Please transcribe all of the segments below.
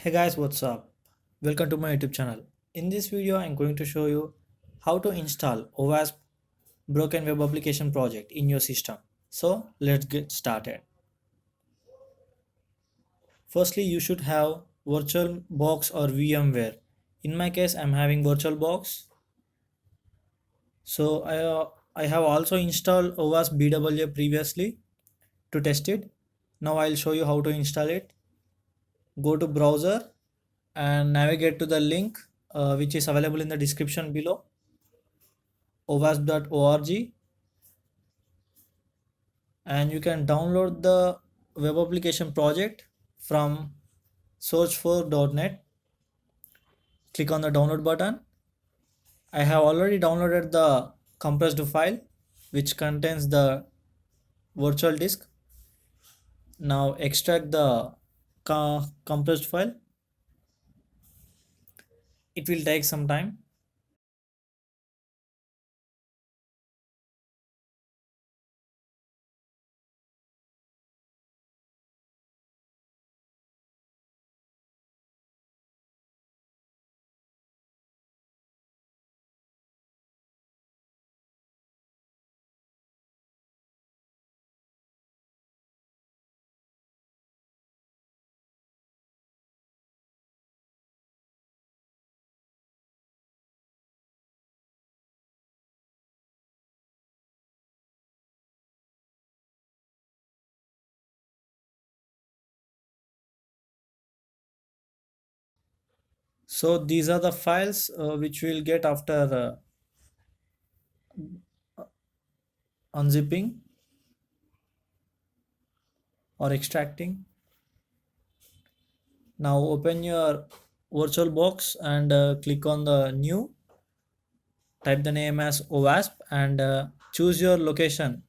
Hey guys, what's up? Welcome to my YouTube channel. In this video, I'm going to show you how to install OWASP broken web application project in your system. So let's get started. Firstly, you should have VirtualBox or VMware. In my case, I'm having VirtualBox. So I have also installed OWASP BWA previously to test it. Now I'll show you how to install it. Go to browser and navigate to the link which is available in the description below, owasp.org, and you can download the web application project from search4.net. Click on the download button. I have already downloaded the compressed file which contains the virtual disk. Now extract the compressed file. It will take some time. So these are the files which we'll get after unzipping or extracting. Now open your VirtualBox and click on the new. Type the name as OWASP and choose your location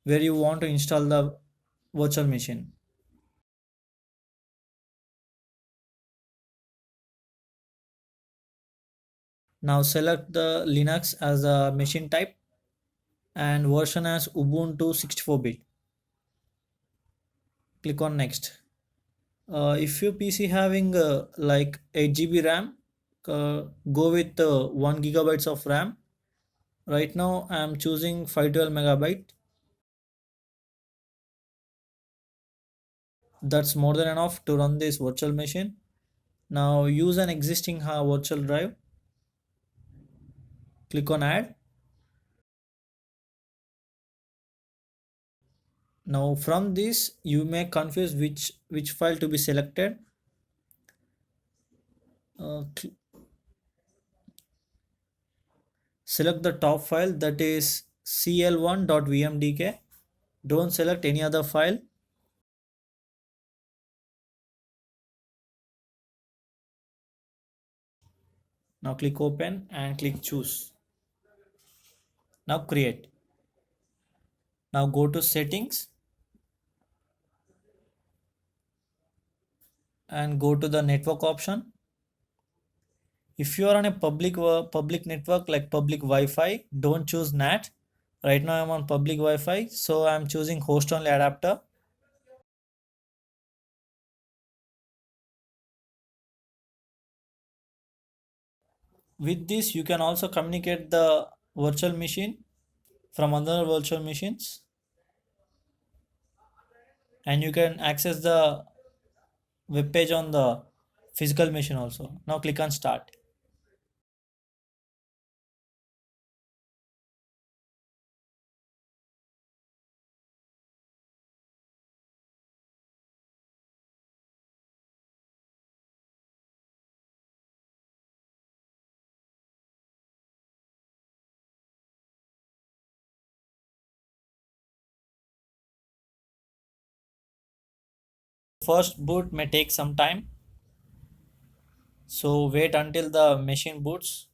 where you want to install the virtual machine. Now select the Linux as a machine type and version as Ubuntu 64-bit. Click on next. If your PC having like 8 GB RAM, go with 1 gigabytes of RAM. Right now I am choosing 512 megabyte. That's more than enough to run this virtual machine. Now use an existing virtual drive. Click on add. Now from this you may confuse which file to be selected. uh, Select the top file, that is cl1.vmdk. Don't select any other file. Now click open and click choose. Now create. Now go to settings and go to the network option. If you are on a public network like public Wi-Fi, don't choose NAT. Right now I'm on public Wi-Fi, so I'm choosing host only adapter. With this you can also communicate the virtual machine from other virtual machines, and you can access the web page on the physical machine also. Now click on start. First boot may take some time, so wait until the machine boots.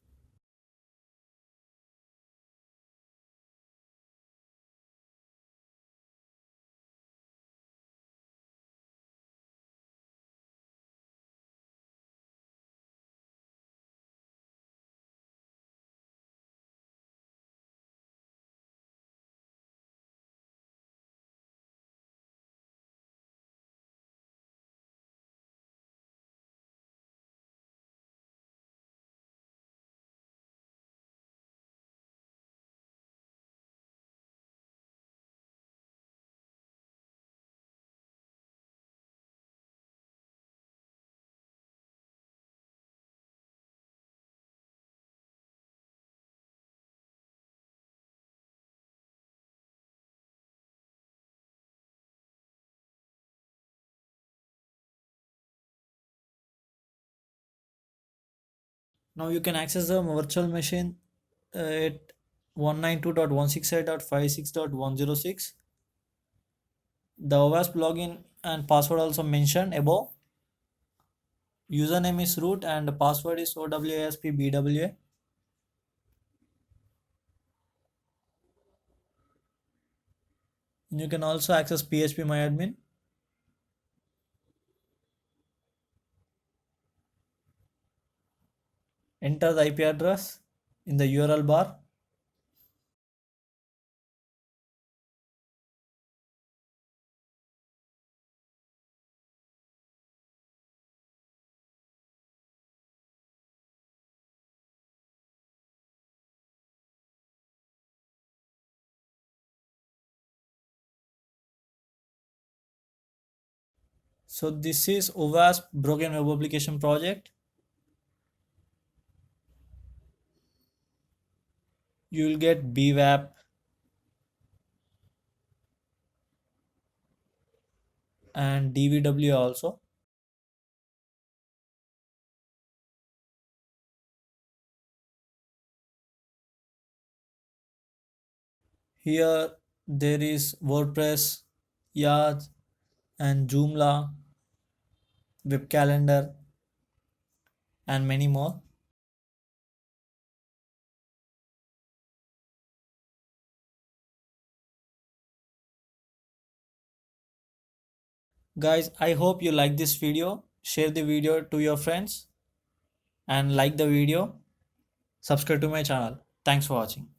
Now you can access the virtual machine at 192.168.56.106. The OWASP login and password also mentioned above. Username is root and password is OWASPBWA. You can also access phpMyAdmin. Enter the IP address in the URL bar. So this is OWASP broken web application project. You will get BWAP and DVW also. Here there is WordPress, Yaz and Joomla, web calendar and many more. Guys, I hope you like this video. Share the video to your friends and like the video. Subscribe to my channel. Thanks for watching.